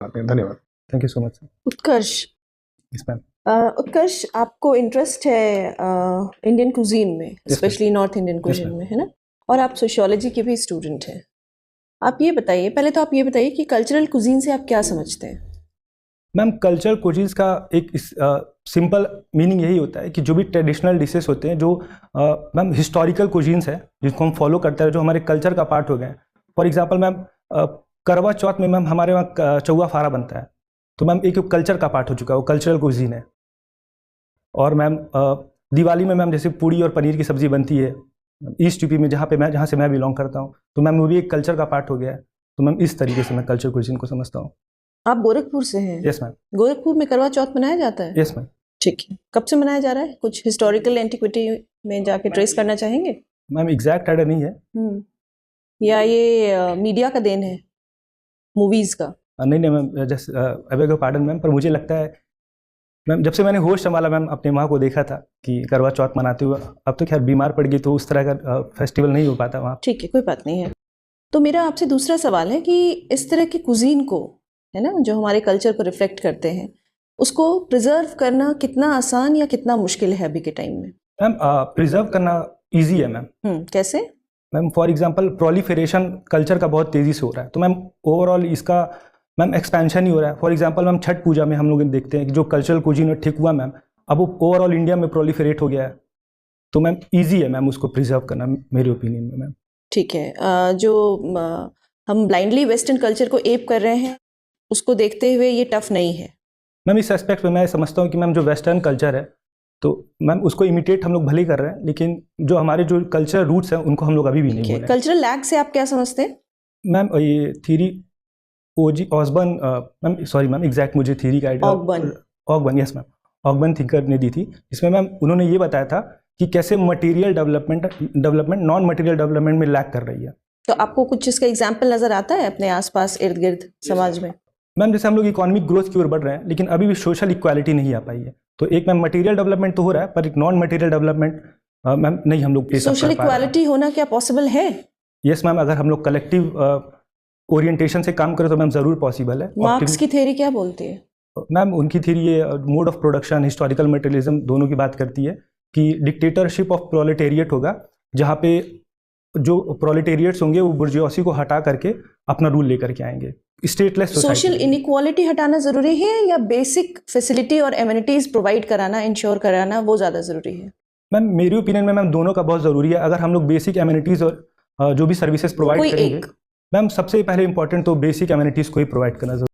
पाते हैं। धन्यवाद। Thank you so much sir. Utkarsh, yes ma'am. Utkarsh आपको इंटरेस्ट है इंडियन कुजीन में, specially North Indian cuisine ma'am. में, है ना? और आप सोशियोलॉजी के भी स्टूडेंट हैं। आप ये बताइए, पहले तो आप ये बताइए कि कल्चरल कुजीन से आप क्या समझते हैं? मैम कल्चरल कुजीन्स का एक सिंपल मीनिंग यही होता है कि जो भी ट्रेडिशनल डिशेस होते हैं, जो मैम हिस्टोरिकल कुजीन्स है जिसको हम फॉलो करते हैं, जो हमारे कल्चर का पार्ट हो गए। फॉर एग्जांपल मैम करवा चौथ में मैम हमारे वहाँ चौवा फारा बनता है, तो मैम एक कल्चर का पार्ट हो चुका है, वो कल्चरल कुजीन है। और मैम दिवाली में मैम जैसे पूड़ी और पनीर की सब्जी बनती है ईस्ट यूपी में, जहाँ से मैं बिलोंग करता हूँ, तो मैम वो भी एक कल्चर का पार्ट हो गया है। तो मैम इस तरीके से मैं कल्चर कुजीन को समझता हूँ। आप गोरखपुर से हैं? Yes ma'am. गोरखपुर में करवा चौथ मनाया जाता है? Yes ma'am. ठीक है, कब से मनाया जा रहा है? कुछ हिस्टोरिकल एंटिक्विटी में जाके ट्रेस करना चाहेंगे? मैम एग्जैक्ट आइडिया नहीं है। या ये मीडिया का देन है, मूवीज का? नहीं ma'am, just I beg your pardon ma'am, पर मुझे लगता है मैम जब से मैंने होश संभाला मैम, अपने माँ को देखा था कि करवा चौथ मनाते हुए। अब तो खैर बीमार पड़ गई तो उस तरह का फेस्टिवल नहीं हो पाता वहाँ। ठीक है, कोई बात नहीं है। तो मेरा आपसे दूसरा सवाल है कि इस तरह की कुजीन को, है ना, जो हमारे कल्चर को रिफ्लेक्ट करते हैं, उसको प्रिजर्व करना कितना आसान या कितना मुश्किल है अभी के टाइम में? मैम प्रिजर्व करना ईजी है मैम। कैसे? Ma'am for example proliferation culture का बहुत तेज़ी से हो रहा है, तो मैम ओवरऑल इसका मैम एक्सपेंशन ही हो रहा है। फॉर एग्जांपल मैम छठ पूजा में हम लोग देखते हैं कि जो कल्चरल कुजीन है ठेकुआ मैम, अब वो ओवरऑल इंडिया में प्रोलिफरेट हो गया है। तो मैम ईजी है मैम उसको प्रिजर्व करना, मेरे ओपिनियन में मैम। ठीक है, जो हम ब्लाइंडली वेस्टर्न कल्चर को एप कर रहे हैं, उसको देखते हुए ये टफ नहीं है? मैम इस एस्पेक्ट में मैं समझता हूँ कि मैम जो वेस्टर्न कल्चर है, तो मैम उसको इमिटेट हम लोग भले ही कर रहे हैं, लेकिन जो हमारे जो कल्चर रूट्स हैं उनको हम लोग अभी भी नहीं बोल रहे। कल्चरल लैग से आप क्या समझते हैं? मैम ये theory Ogburn, ma'am sorry ma'am exact मुझे थ्योरी का idea. Ogburn, yes ma'am, Ogburn thinker ने दी थी। इसमें मैम उन्होंने ये बताया था कि कैसे material development non material development में लैग कर रही है। तो आपको कुछ इसका एग्जाम्पल नजर आता है अपने आसपास इर्द गिर्द समाज में? मैम जैसे हम लोग इकोनॉमिक ग्रोथ की ओर बढ़ रहे हैं, लेकिन अभी भी सोशल इक्वालिटी नहीं आ पाई है। तो एक मैम मटेरियल डेवलपमेंट तो हो रहा है, पर एक नॉन मटेरियल डेवलपमेंट मैम नहीं हम लोग। सोशल इक्वालिटी होना क्या पॉसिबल है? यस मैम, अगर हम लोग कलेक्टिव ओरिएंटेशन से काम करें तो मैम ज़रूर पॉसिबल है। मार्क्स की थ्योरी क्या बोलती है? मैम उनकी थ्योरी ये mode of production, historical materialism दोनों की बात करती है कि डिक्टेटरशिप ऑफ प्रोलेटेरिएट होगा, जहाँ पे जो प्रोलेटेरिएट्स होंगे वो बुर्जुआसी को हटा करके अपना रूल लेकर के आएंगे। स्टेटलेस सोशल इनइक्वालिटी हटाना जरूरी है या बेसिक फैसिलिटी और एमिनिटीज प्रोवाइड कराना, इंश्योर कराना, वो ज़्यादा ज़रूरी है? मैम मेरे ओपिनियन में मैम दोनों का बहुत ज़रूरी है। अगर हम लोग बेसिक एमिनिटीज़ और जो भी सर्विसेज प्रोवाइड करेंगे, मैम सबसे पहले इंपॉर्टेंट तो बेसिक एमिनिटीज़ को ही प्रोवाइड करना जरूरी है।